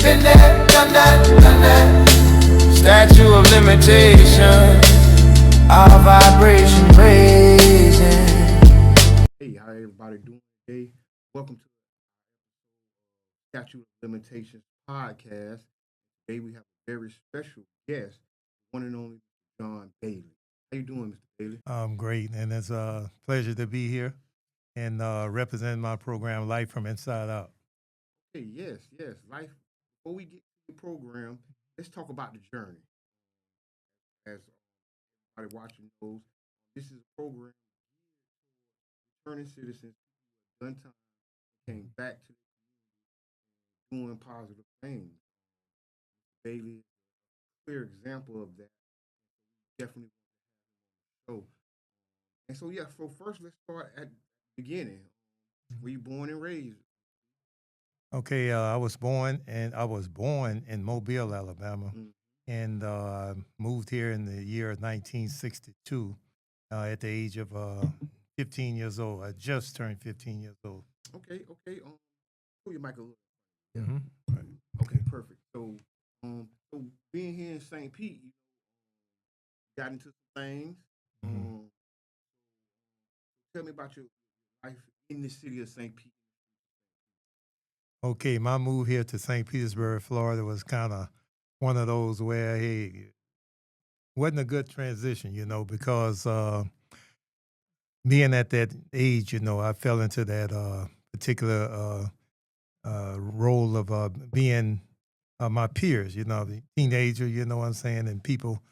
been there, done that, done that. Statute of limitation, our vibration raising. Hey, how everybody doing today? Welcome to the Statute of Limitations podcast. Today we have a very special guest, one and only John Bailey. How you doing, Mr. Bailey? I'm great, and it's a pleasure to be here and represent my program, Life from Inside Out. Hey, yes. Life. Before we get to the program, let's talk about the journey. As everybody watching knows, this is a program returning citizens who have done time, came back to doing positive things. Bailey is a clear example of that. Definitely so. And so so first let's start at the beginning. Were you born and raised? Okay, I was born in Mobile, Alabama, Mm. and moved here in the year 1962 at the age of 15 years old. I just turned 15 years old. Okay. Pull your mic a little. Yeah. Mm-hmm. Right. Okay, perfect. So being here in St. Pete, you got into some things. Mm-hmm. Tell me about your life in the city of St. Pete. Okay, my move here to St. Petersburg, Florida was kind of one of those where, hey, wasn't a good transition, because being at that age, I fell into that particular role of being my peers, the teenager, you know what I'm saying, and people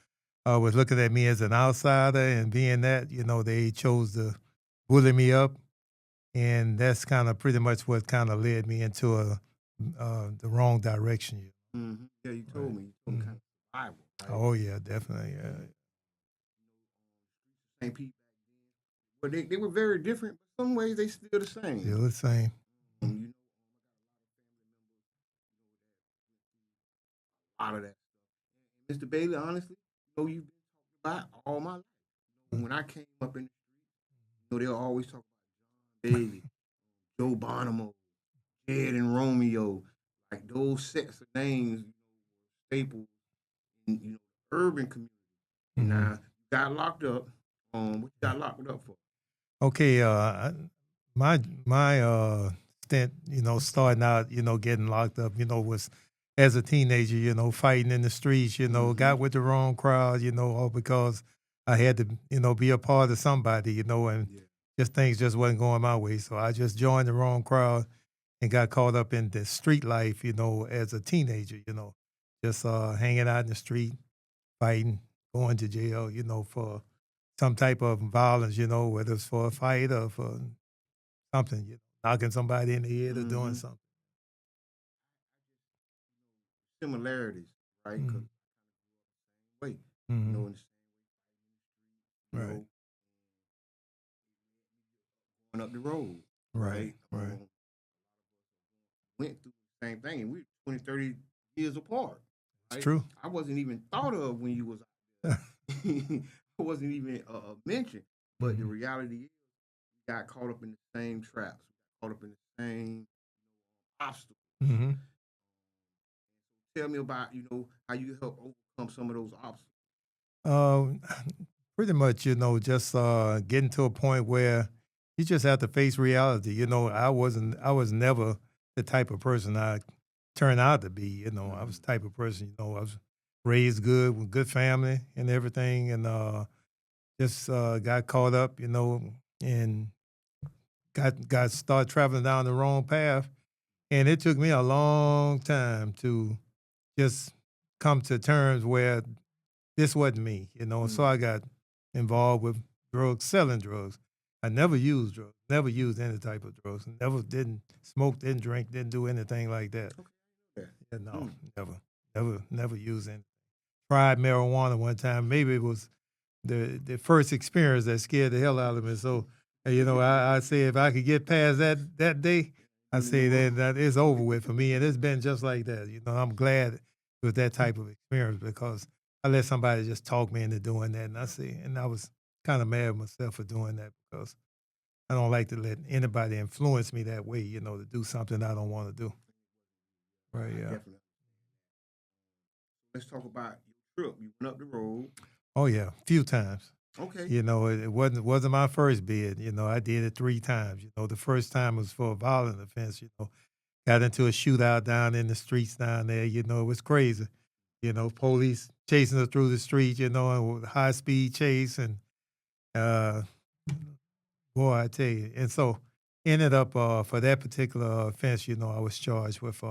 was looking at me as an outsider, and being that, they chose to bully me up, and that's kind of pretty much what kind of led me into the wrong direction. Mm-hmm. Yeah, you told Right. me. You told me kind of survival, right? Oh yeah, definitely. Yeah. St. Pete, but they were very different. But some ways they still the same. Still the same. You know, a lot of that stuff. Mr. Bailey, honestly, you've been talking about all my life. When I came up in the street, they'll always talk about John Bailey, Joe Bonomo, Jed and Romeo, like those sets of names, staples in urban community. And Mhm. now you got locked up. What you got locked up for? Okay, my stint, starting out, getting locked up, was as a teenager, fighting in the streets, got with the wrong crowd, all because I had to, be a part of somebody, and Yeah. just things just wasn't going my way. So I just joined the wrong crowd and got caught up in the street life, as a teenager, just hanging out in the street, fighting, going to jail, for some type of violence, whether it's for a fight or for something, knocking somebody in the head or doing Mm-hmm. something. Similarities, right? Because Mhm. wait, Mhm. in the same way, Right. going up the road, Right. right? Right. Went through the same thing, and we 20, 30 years apart, It's right? true. I wasn't even thought of when you was out there. I wasn't even mentioned. But the Mhm. reality is, we got caught up in the same traps, we got caught up in the same obstacles. Mhm. Tell me about how you help overcome some of those obstacles. Um, Pretty much, just getting to a point where you just have to face reality. I was never the type of person I turned out to be. I was Mm-hmm. the type of person, I was raised good with good family and everything, and just got caught up, and got started traveling down the wrong path. And it took me a long time to just come to terms where this wasn't me, So I got involved with drugs, selling drugs. I never used drugs, never used any type of drugs, never didn't smoke, didn't drink, didn't do anything like that. Okay. Yeah, no, Mm. never used any. Tried marijuana one time. Maybe it was the first experience that scared the hell out of me. So, I say if I could get past that day, I say that it's over with for me. And it's been just like that. I'm glad with that type of experience because I let somebody just talk me into doing that. And I was kind of mad at myself for doing that because I don't like to let anybody influence me that way, to do something I don't want to do. Right, yeah. Definitely. let's talk about your trip. You went up the road. Oh yeah, a few times. Okay. You know, it wasn't my first bid. You know, I did it 3 times. You know, the first time was for a violent offense. You know, got into a shootout down in the streets down there. You know, it was crazy. You know, police chasing us through the street. You know, and with high speed chase and uh, boy, I tell you. And so ended up for that particular offense. You know, I was charged with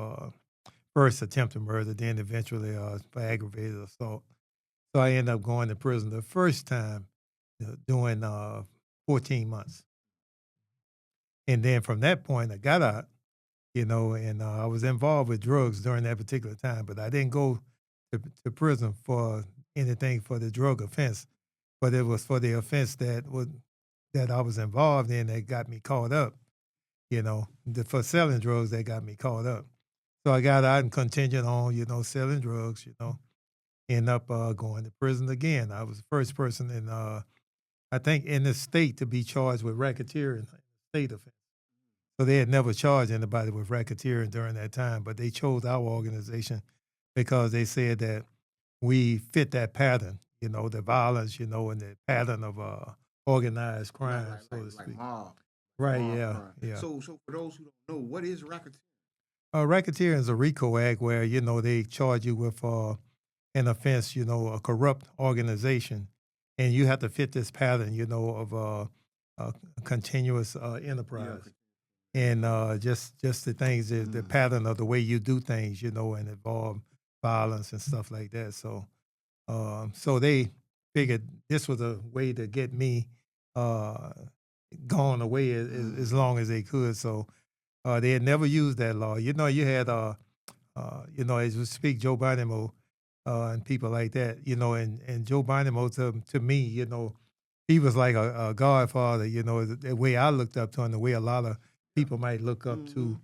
first attempted murder, then eventually for aggravated assault. So I ended up going to prison the first time, doing 14 months. And then from that point, I got out, you know, and I was involved with drugs during that particular time, but I didn't go to prison for anything for the drug offense, but it was for the offense that I was involved in that got me caught up, you know, for selling drugs that got me caught up. So I got out and continued on, you know, selling drugs, you know, end up going to prison again. I was the first person in, I think, in the state to be charged with racketeering, state offense. So they had never charged anybody with racketeering during that time, but they chose our organization because they said that we fit that pattern, you know, the violence, you know, and the pattern of organized crime, so to speak. Mob. Right? Mob Yeah, crime. yeah. So for those who don't know, what is racketeering? Racketeering is a RICO act where you know they charge you with an offense, you know, a corrupt organization, and you have to fit this pattern, you know, of continuous enterprise. Yeah. And just the things, the pattern of the way you do things, you know, and involve violence and stuff like that. So, so they figured this was a way to get me gone away as long as they could. So they had never used that law. You know, you had, you know, as we speak, Joe Biden and people like that, you know, and Joe Biden to me, you know, he was like a godfather, you know, the way I looked up to him, the way a lot of people might look up to,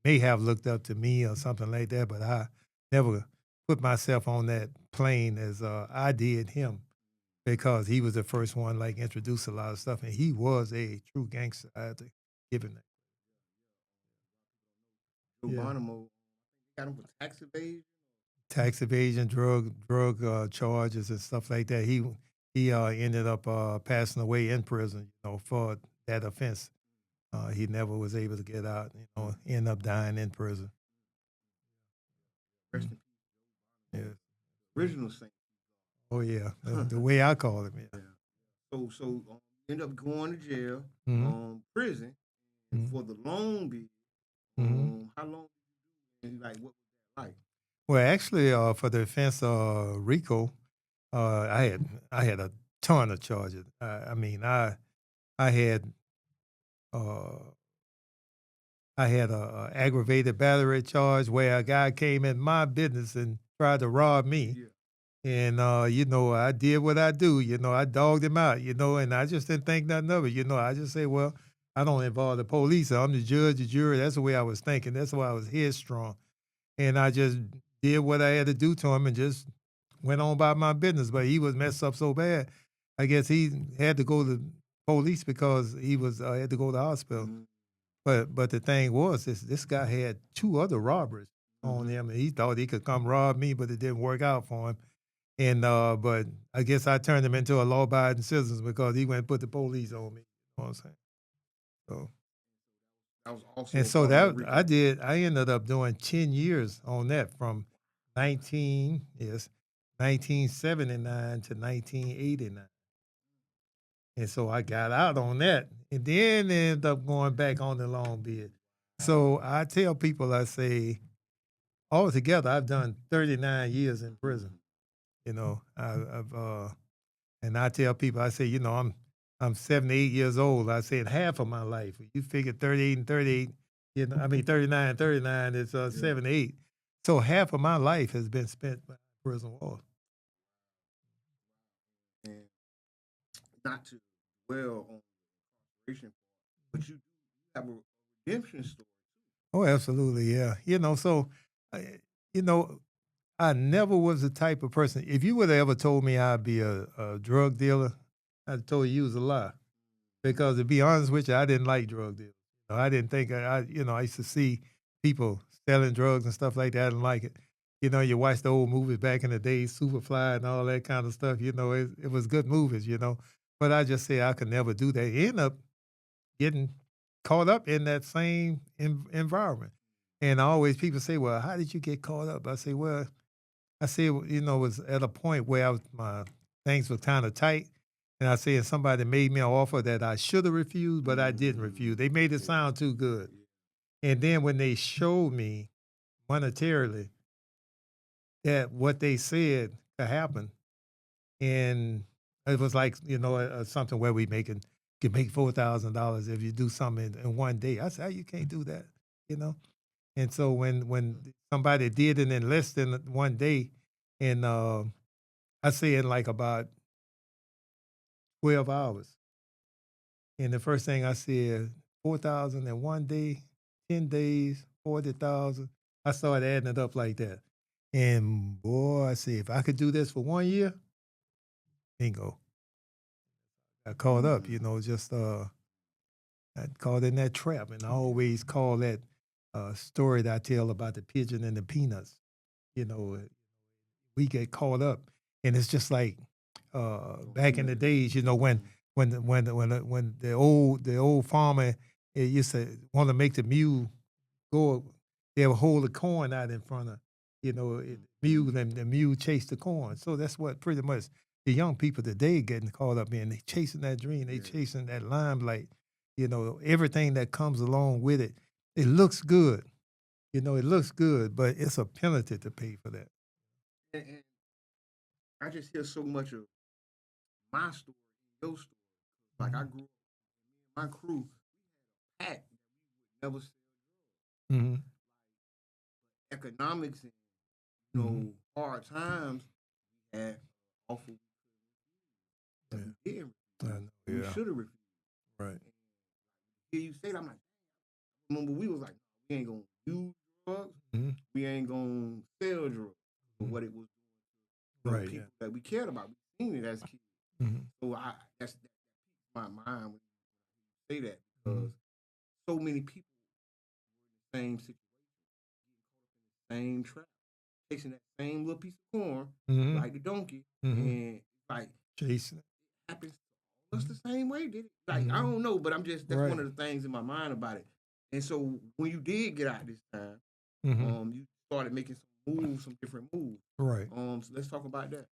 may have looked up to me or something like that, but I never put myself on that plane as I did him because he was the first one like introduced a lot of stuff, and he was a true gangster. I had to give him that. Joe Yeah. Bonomo got him for tax evasion. Tax evasion, drug charges and stuff like that. He ended up passing away in prison, you know, for that offense. He never was able to get out, you know, end up dying in prison. Rest in peace. Yeah. Original Saint. Oh yeah, the way I call him. Yeah. So end up going to jail, prison, and for the long bid. How long did you do? And like, what was that like? Well, actually, for the offense RICO, I had a ton of charges. I mean, I had uh, I had a aggravated battery charge where a guy came in my business and tried to rob me. Yeah. And, you know, I did what I do. You know, I dogged him out, you know, and I just didn't think nothing of it. You know, I just say, well, I don't involve the police. I'm the judge, the jury. That's the way I was thinking. That's why I was headstrong. And I just did what I had to do to him and just went on about my business. But he was messed up so bad, I guess he had to go to police because he was had to go to the hospital. But the thing was, this guy had 2 other robbers on him, and he thought he could come rob me, but it didn't work out for him. And but I guess I turned him into a law-abiding citizen because he went and put the police on me. You know what I'm saying? So That was also and a so part of that RICO. I ended up doing 10 years on that from 1979 to 1989. And so I got out on that and then ended up going back on the long bid. So I tell people, I say, altogether, I've done 39 years in prison. You know, and I tell people, I say, you know, I'm 78 years old. I said half of my life. You figure 38 and 38, you know, I mean 39 and 39 is 78. So half of my life has been spent by prison walls. And not to dwell on the incarceration part, but you do have a redemption story. Oh, absolutely, yeah. You know, so, you know, I never was the type of person. If you would have ever told me I'd be a drug dealer, I'd have told you was a lie. Because to be honest with you, I didn't like drug dealers. You know, I didn't think you know, I used to see people selling drugs and stuff like that. I didn't like it. You know, you watch the old movies back in the day, Superfly and all that kind of stuff. You know, it was good movies. You know, but I just say I could never do that. End up getting caught up in that same environment. And always people say, "Well, how did you get caught up?" I say, "Well, I say, you know, it was at a point where my things were kind of tight." And I said, somebody made me an offer that I should have refused, but I didn't refuse. They made it sound too good. And then when they showed me monetarily that what they said could happen, and it was like, you know, something where we can make $4,000 if you do something in one day. I said, "Oh, you can't do that," you know. And so when somebody did it in less than one day, and I say in like about 12 hours, and the first thing I said, 4,000 in one day, 10 days, 40,000. I started adding it up like that, and boy, I said, if I could do this for 1 year, bingo. I caught up, you know, just I caught in that trap, and I always call that story that I tell about the pigeon and the peanuts. You know, we get caught up, and it's just like back in the days, you know, when the old farmer used to want to make the mule go, they would hold the corn out in front of, you know, mule, and the mule chase the corn. So that's what pretty much the young people today getting caught up in. They chasing that dream, they chasing that limelight, you know, everything that comes along with it. It looks good, you know, it looks good, but it's a penalty to pay for that. And I just hear so much of my story, your story. Like I grew up, my crew, pack never sell Mm-hmm. economics and you Mm-hmm. know hard times. We had awful. Yeah. We didn't. I know, We yeah. should have refused. Right. Hear you say that, I'm like, remember we was like, we ain't gonna use drugs, Mm-hmm. we ain't gonna sell drugs for what it was to the Right. people that we cared about. We seen it as kids. Yeah. Mm-hmm. So that's my mind when you say that Mm-hmm. because so many people were in the same situation, same trap, chasing that same little piece of corn, Mm-hmm. like the donkey, Mm-hmm. and like Jason. it happens to us the same way, did it? Like I Mm-hmm. don't know, but I'm just that's Right. one of the things in my mind about it. And so when you did get out this time, Mm-hmm. you started making some moves, some different moves. Right. So let's talk about that.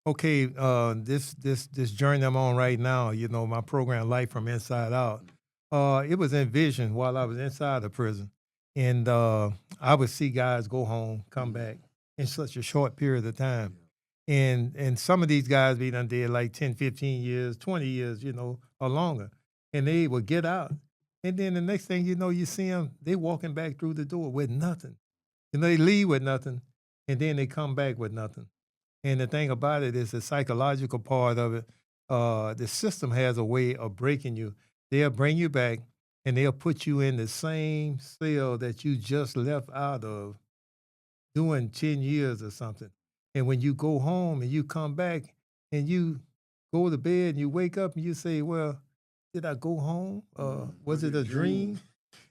Okay, this journey I'm on right now, you know, my program Life from Inside Out, it was envisioned while I was inside the prison. And I would see guys go home, come back in such a short period of time. And some of these guys be done dead like 10, 15 years, 20 years, you know, or longer. And they would get out. And then the next thing you know, you see them, they walking back through the door with nothing. You know, they leave with nothing, and then they come back with nothing. And the thing about it is the psychological part of it. The system has a way of breaking you. They'll bring you back, and they'll put you in the same cell that you just left out of doing 10 years or something. And when you go home and you come back and you go to bed and you wake up and you say, well, did I go home? Was it a dream?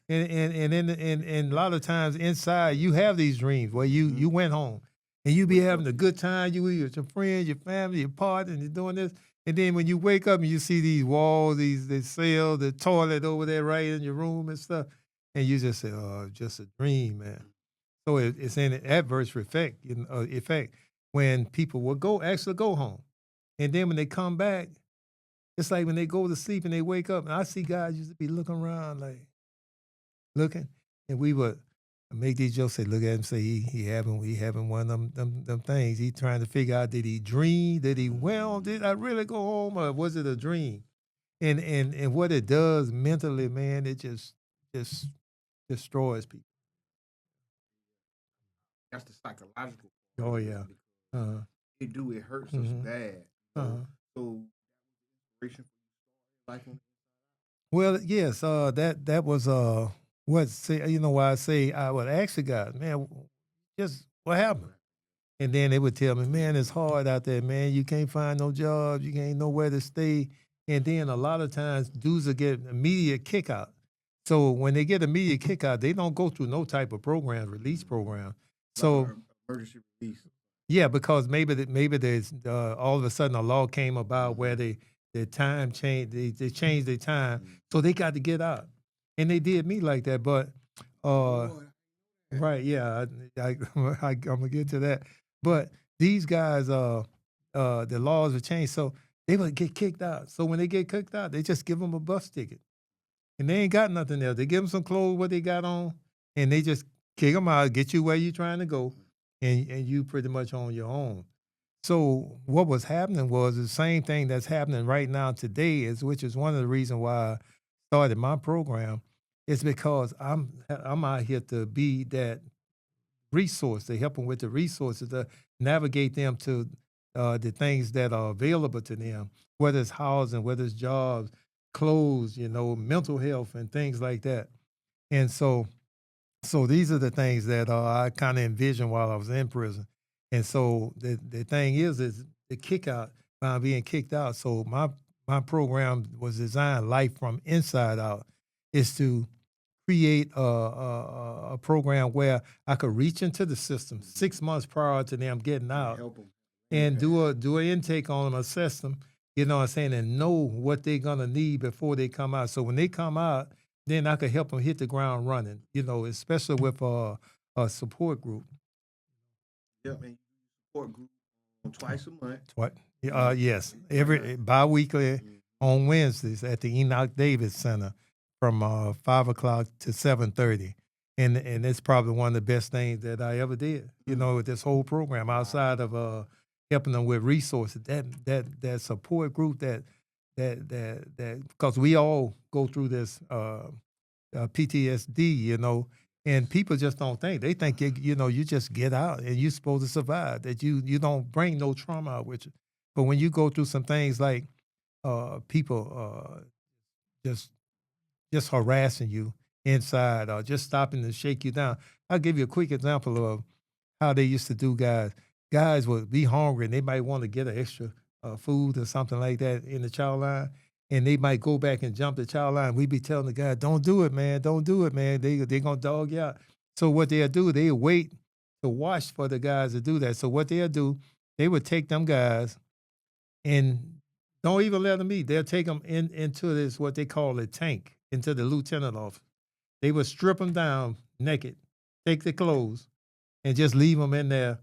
And a lot of times inside you have these dreams where you went home and you be having a good time. You with your friends, your family, your partner, and you're doing this. And then when you wake up and you see these walls, these cells, the toilet over there right in your room and stuff, and you just say, "Oh, just a dream, man." So it's an adverse effect, effect when people will actually go home, and then when they come back, it's like when they go to sleep and they wake up, and I see guys used to be looking around like looking, and we would make these jokes. Say, look at him. Say he having one of them things. He trying to figure out, did he dream? Did he did I really go home, or was it a dream? And what it does mentally, man, it just destroys people. That's the psychological. Oh yeah. Uh-huh. It hurts us Mhm. bad. Uh-huh. So inspiration for like Well, yes, that was what say, you know, why I say I would ask the guys, man, just what happened? And then they would tell me, man, it's hard out there, man. You can't find no jobs, you ain't nowhere to stay. And then a lot of times dudes will get immediate kick out. So when they get immediate kick out, they don't go through no type of program, release program. like So emergency release. Yeah, because maybe there's all of a sudden a law came about where their time changed. They changed their time, so they got to get out, and they did me like that. But Lord, right, yeah, I'm gonna get to that. But these guys, the laws have changed, so they would get kicked out. So when they get kicked out, they just give them a bus ticket, and they ain't got nothing else. They give them some clothes, what they got on, and they just kick them out, get you where you trying to go, and you pretty much on your own. So what was happening was the same thing that's happening right now today is, which is one of the reasons why I started my program, is because I'm out here to be that resource to help them with the resources to navigate them to the things that are available to them, whether it's housing, whether it's jobs, clothes, mental health, and things like that. And so these are the things that I kind of envisioned while I was in prison. And so the thing is the kick out by being kicked out. So my program was designed life from inside out, is to create a program where I could reach into the system 6 months prior to them getting out help them. and do an intake on them, assess them, you know what I'm saying, and know what they're gonna need before they come out. So when they come out, then I could help them hit the ground running, especially with a support group. Yep, and support group twice a month. What? Yes, every bi-weekly on Wednesdays at the Enoch Davis Center from 5 o'clock to 7:30, and it's probably one of the best things that I ever did. With this whole program, outside of helping them with resources, that support group that because we all go through this PTSD, and people just don't think. They think you just get out and you're supposed to survive. That you don't bring no trauma out with you. But when you go through some things like people just harassing you inside or just stopping to shake you down. I'll give you a quick example of how they used to do guys. Guys would be hungry and they might want to get an extra food or something like that in the child line. And they might go back and jump the child line. We'd be telling the guy, don't do it, man. Don't do it, man. They're going to dog you out. So what they'll do, they'll wait to watch for the guys to do that. So what they'll do, they would take them guys and don't even let them eat. They'll take them into this, what they call a tank, into the lieutenant office. They would strip them down naked, take their clothes, and just leave them in there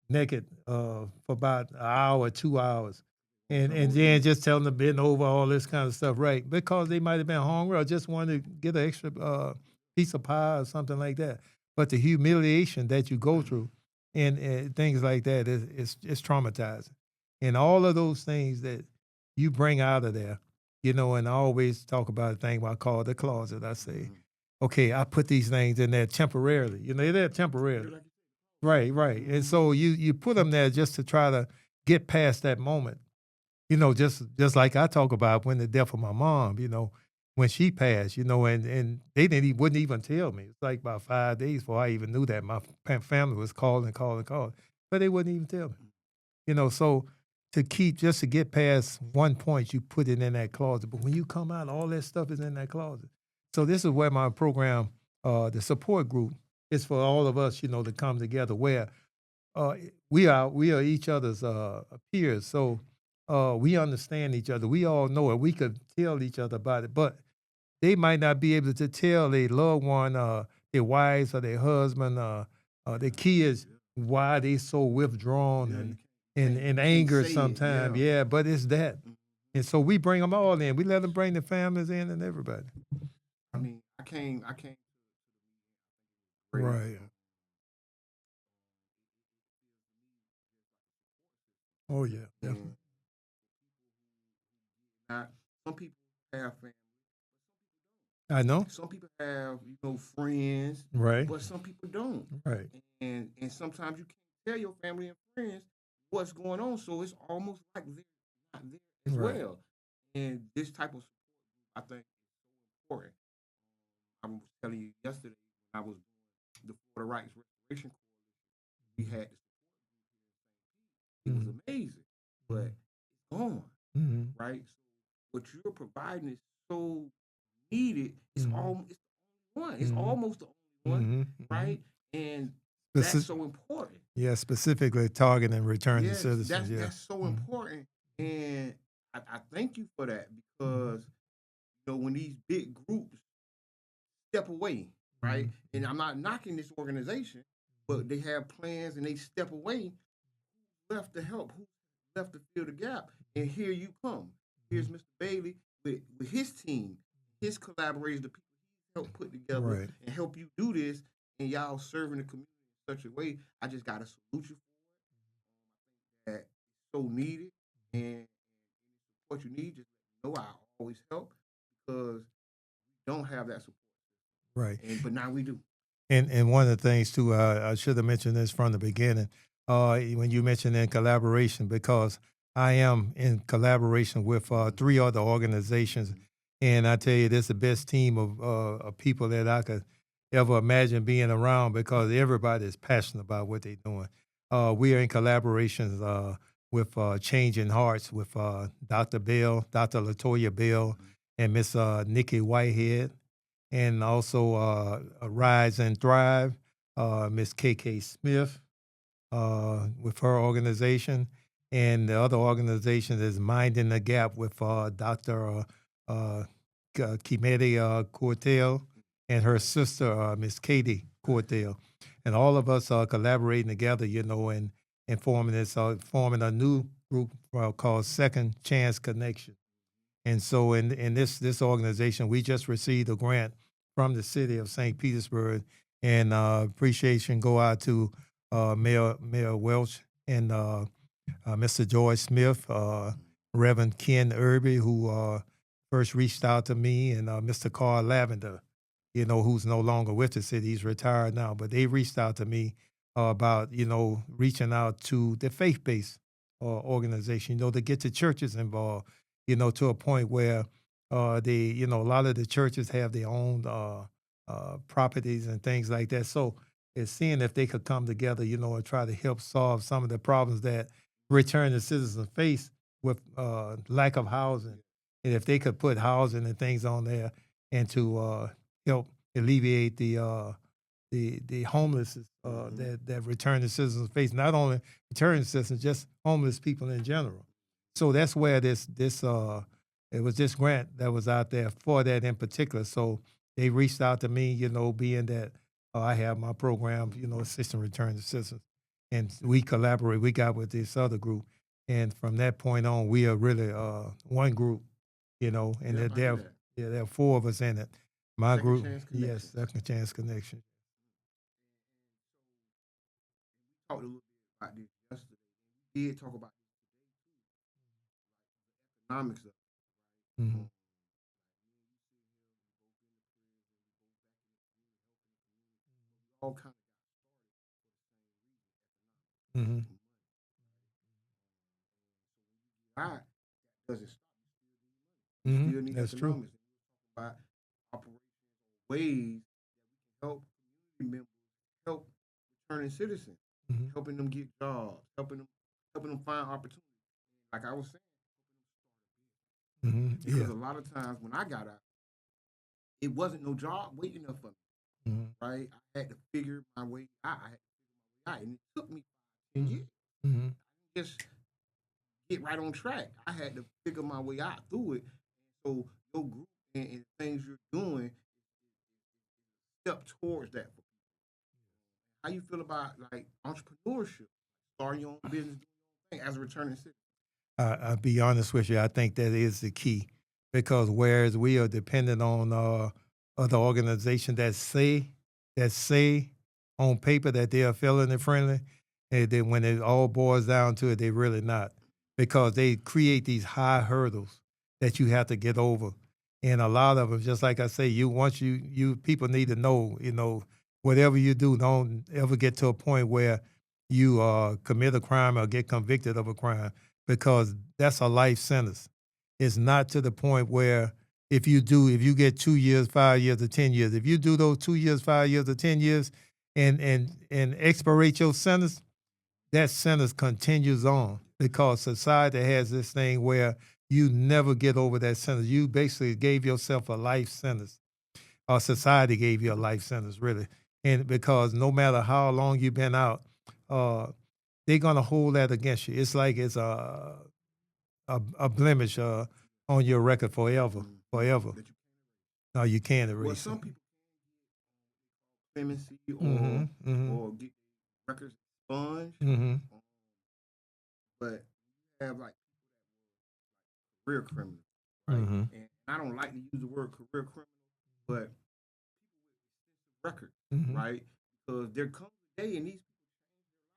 naked for about an hour, 2 hours. And then just tell them to bend over, all this kind of stuff, right? Because they might have been hungry or just wanted to get an extra piece of pie or something like that. But the humiliation that you go through and things like that is traumatizing. And all of those things that you bring out of there, and I always talk about a thing I call the closet. I say, okay, I put these things in there temporarily. They're there temporarily. Right. And so you put them there just to try to get past that moment. Just like I talk about when the death of my mom, when she passed, and they wouldn't even tell me. It's like about 5 days before I even knew that. My family was calling, but they wouldn't even tell me. So just to get past one point, you put it in that closet. But when you come out, all that stuff is in that closet. So this is where my program, the support group, is for all of us, to come together where we are each other's peers. So we understand each other. We all know it. We could tell each other about it, but they might not be able to tell their loved one, their wives or their husband, their kids, why they so withdrawn and anger sometimes. Yeah, but it's that. And so we bring them all in. We let them bring the families in and everybody. I mean, I came. Right. Oh yeah. And some people have family. I know. Some people have, friends, Right. but some people don't. Right. And sometimes you can't tell your family and friends what's going on, so it's almost like they're not there as Right. well. And this type of support, I think, is so important. I was telling you yesterday when I was doing the Florida Rights Restoration Coalition, we had the support group here in St. Pete. It was amazing, but it's gone, right? So what you're providing is so needed. It's almost it's the only one. It's almost the only one, right? And that's so important. Yeah, specifically targeting returning Yes, citizens. Yeah. that's so Mhm. important, and I thank you for that because when these big groups step away, right? Mhm. And I'm not knocking this organization, but they have plans and they step away. Left to help? Who left to fill the gap? And here you come. Here's Mhm. Mr. Bailey with his team, his collaborators, the people he helped put together Right. and help you do this, and y'all serving the community in such a way. I just gotta salute you for that. It's so needed, and what you need, just know I always help because we don't have that support, Right. and but now we do. And one of the things too, I should have mentioned this from the beginning. When you mentioned in collaboration, because I am in collaboration with three other organizations, and I tell you, this is the best team of people that I could ever imagine being around because everybody is passionate about what they're doing. We are in collaborations with Changing Hearts with Dr. Bell, Dr. Latoya Bell, and Miss Nikki Whitehead, and also Rise and Thrive, Miss KK Smith with her organization, and the other organization is Minding the Gap with Dr. Kimedi Cortel and her sister, Miss Katie Cortel. And all of us are collaborating together, and forming a new group called Second Chance Connection. And so in this organization, we just received a grant from the city of St. Petersburg, and appreciation go out to Mayor Welch and Mr. George Smith, Reverend Ken Irby, who first reached out to me, and Mr. Carl Lavender, who's no longer with the city. He's retired now, but they reached out to me about, reaching out to the faith-based organization, to get the churches involved, to a point where a lot of the churches have their own properties and things like that. So it's seeing if they could come together, and try to help solve some of the problems that returning citizens face with lack of housing. And if they could put housing and things on there and to help alleviate the homelessness that returning citizens face, not only returning citizens, just homeless people in general. So that's where it was this grant that was out there for that in particular. So they reached out to me, being that I have my program, assisting returning citizens, and we collaborate. We got with this other group, and from that point on, we are really one group, and Yep, I hear that. there are four of us in it. My Second group, chance yes, connection. Second Chance Connection. Talked a little bit about this yesterday. We did talk about economics of Hmm. all kind Hmm. of God doesn't stop. You Hmm. still need That's true. economics. About operations, ways help community members, help returning citizens, Hmm. helping them get jobs, helping them find opportunities. Like I was saying, Hmm. because Yeah. a lot of times when I got out, it wasn't no job waiting up for me. Hmm. Right? I had to figure my way out. And it took me 10 years. Hmm. Hmm. Just get right on track. I had to figure my way out through it. So your group and things you're doing step towards that. How you feel about like entrepreneurship, starting your own business, doing your own thing as a returning citizen? I'll be honest with you. I think that is the key because whereas we are dependent on other organizations that say on paper that they are felony friendly, and then when it all boils down to it, they really not because they create these high hurdles that you have to get over, and a lot of them, just like I say, once you people need to know, whatever you do, don't ever get to a point where you commit a crime or get convicted of a crime because that's a life sentence. It's not to the point where if you get 2 years, 5 years, or 10 years, if you do those 2 years, 5 years, or 10 years, and expirate your sentence, that sentence continues on because society has this thing where you never get over that sentence. You basically gave yourself a life sentence, or society gave you a life sentence, really, and because no matter how long you've been out, they're gonna hold that against you. It's like it's a blemish on your record forever, forever. That you, No, you can't well, erase it. some people clemency Mm-hmm. Mm-hmm. or get records expunged, Mm-hmm. but you have like career criminals, right? Mm-hmm. And I don't like to use the word career criminal, but record, Mm-hmm. right? Because there comes a day in these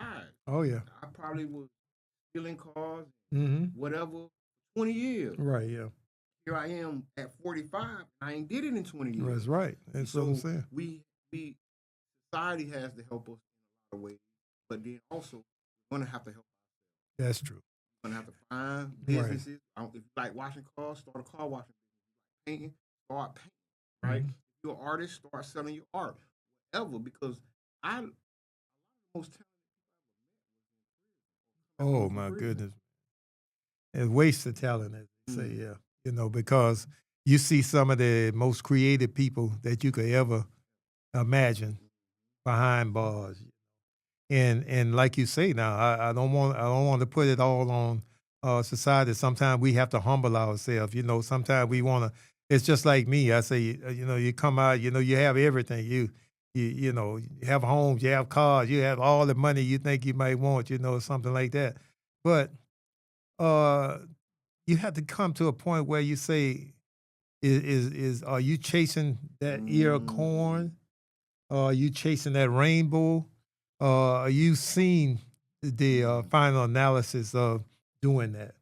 lives. Oh yeah. I probably was stealing cars, Mm-hmm. whatever, 20 years. Right. Yeah. Here I am at 45. I ain't did it in 20 years. That's right. That's what I'm So saying. we society has to help us in a lot of ways, but then also we're gonna have to help. That's true. We're gonna have to find Right. businesses. If you like washing cars, start a car washing business. Painting, start painting. Right. Mm-hmm. If you're an artist, start selling your art. Whatever, because I most Oh for my prison. goodness. It's waste of talent, as they say, Mm. yeah. Because you see some of the most creative people that you could ever imagine behind bars. And like you say now, I don't want to put it all on society. Sometimes we have to humble ourselves. Sometimes we want to. It's just like me. I say, you come out. You have everything. You have homes, you have cars, you have all the money you think you might want. Something like that. But uh, you have to come to a point where you say, is are you chasing that ear of corn? Are you chasing that rainbow? Are you seeing the final analysis of doing that?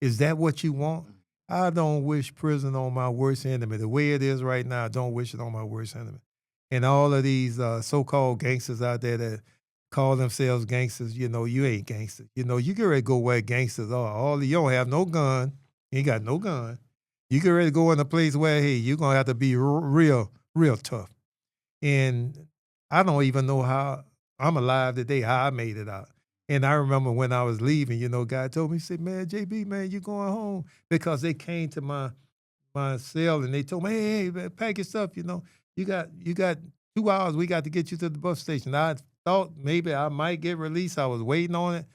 Is that what you want? I don't wish prison on my worst enemy. The way it is right now, I don't wish it on my worst enemy. And all of these so-called gangsters out there that call themselves gangsters, you ain't gangsters. You get ready to go where gangsters are. You don't have no gun. You ain't got no gun. You get ready to go in a place where, hey, you're going to have to be real, real tough. And I don't even know how I'm alive today, how I made it out. And I remember when I was leaving, God told me, he said, man, JB, man, you going home. Because they came to my cell and they told me, hey, man, pack your stuff, you got 2 hours, we got to get you to the bus station. I thought maybe I might get released. I was waiting on it,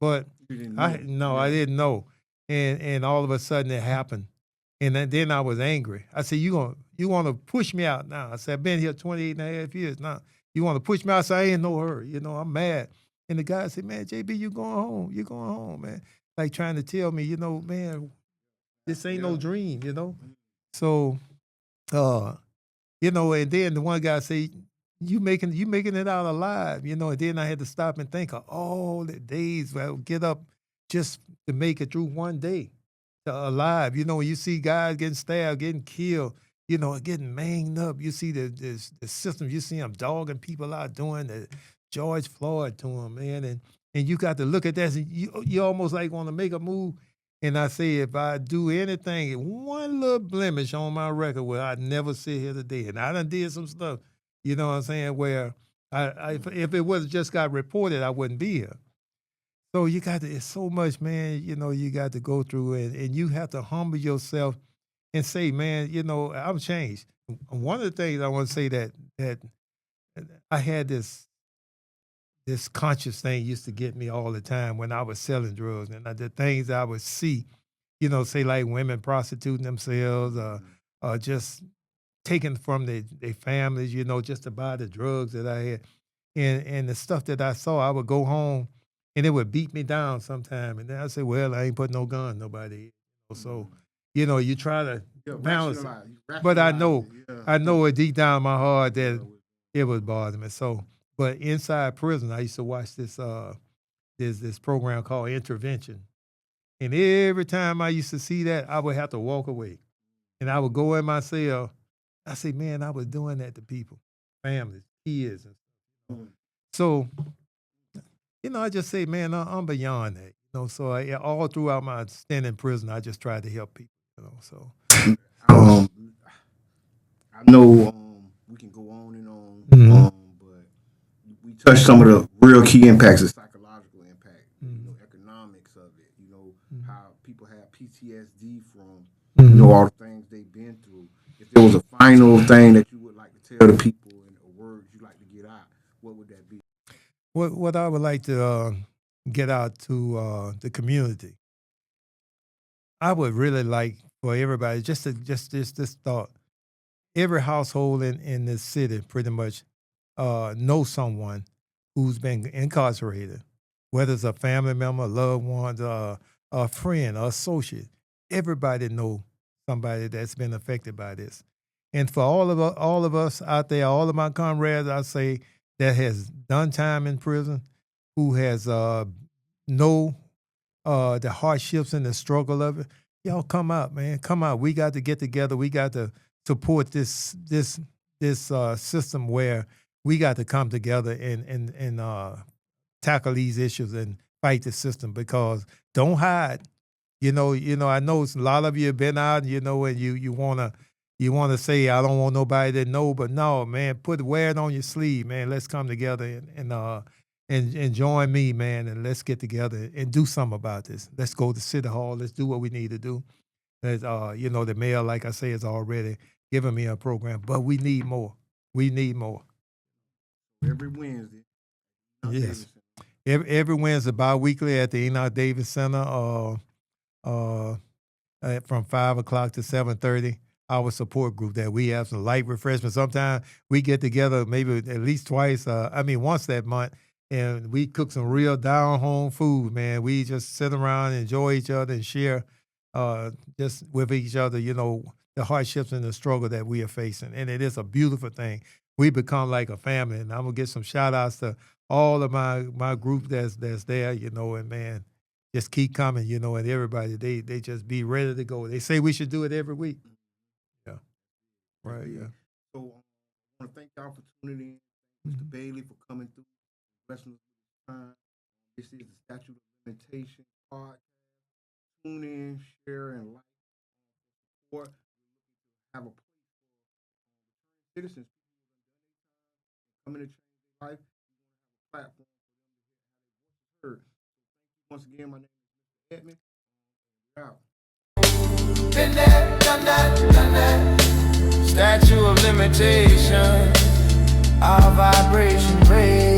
but You didn't I know. no, I didn't know. And all of a sudden it happened. And then I was angry. I said, you want to push me out now? I said, I've been here 28 and a half years now. You want to push me out? I said, I ain't no hurry. I'm mad. And the guy said, man, JB, you going home. You going home, man. Like trying to tell me, man, this ain't no dream. So, and then the one guy say, you making it out alive, and then I had to stop and think of all the days where I would get up just to make it through one day alive. When you see guys getting stabbed, getting killed, getting manged up, you see the system, you see them dogging people out doing the George Floyd to them, man. And you got to look at that and you almost like want to make a move. And I say, if I do anything, one little blemish on my record where I'd never sit here today, and I done did some stuff, you know what I'm saying, where if it was just got reported, I wouldn't be here. So it's so much, man, you got to go through and you have to humble yourself and say, man, I'm changed. One of the things I want to say that I had this conscious thing used to get me all the time when I was selling drugs and the things I would see, say like women prostituting themselves or just taken from their families, just to buy the drugs that I had. And the stuff that I saw, I would go home and it would beat me down sometime. And then I say, well, I ain't put no gun in nobody. So, you try to balance it. But I know it deep down in my heart that it was bothering me. So, but inside prison, I used to watch this program called Intervention. And every time I used to see that, I would have to walk away. And I would go in my cell. I say, man, I was doing that to people, families, kids. So, I just say, man, I'm beyond that. So all throughout my stint in prison, I just tried to help people. So I know we can go on and on, but we touched some of the real key impacts, the psychological impact, economics of it. How people have PTSD from all the things they've been through. If there was a final thing that you would like to tell the people and a word you'd like to get out, what would that be? what I would like to get out to the community, I would really like for everybody just this thought. Every household in this city pretty much knows someone who's been incarcerated, whether it's a family member, a loved one, a friend, or associate. Everybody know somebody that's been affected by this. And for all of us out there, all of my comrades, I say that has done time in prison, who has know the hardships and the struggle of it. Y'all come out, man. Come out. We got to get together. We got to support this system where we got to come together and tackle these issues and fight the system. Because don't hide. I know a lot of you have been out, and you wanna say I don't want nobody to know, but no, man, wear it on your sleeve, man. Let's come together and join me, man, and let's get together and do something about this. Let's go to City Hall. Let's do what we need to do. The mayor, like I say, is already giving me a program, but we need more. We need more. Every Wednesday. Yes. Every Wednesday, bi-weekly at the Enoch Davis Center, from 5 o'clock to 7:30. Our support group that we have some light refreshments. Sometimes we get together maybe at least twice, once that month, and we cook some real down home food, man. We just sit around, enjoy each other, and share just with each other, the hardships and the struggle that we are facing. And it is a beautiful thing. We become like a family, and I'm gonna get some shout outs to all of my group that's there, and man, just keep coming, and everybody, they just be ready to go. They say we should do it every week. Yeah. Right, yeah. So I want to thank y'all for tuning in. Mr. Bailey for coming through, blessing us with time. This is the Statute of Limitation podcast. Tune in, share, and like, support. Have a place for citizens coming to change their life. We want to have a platform for them to hear how their voices heard. So once again, my name is Mr. Edmond. We're out. Been there, done that. Statute of limitation, our vibration raised.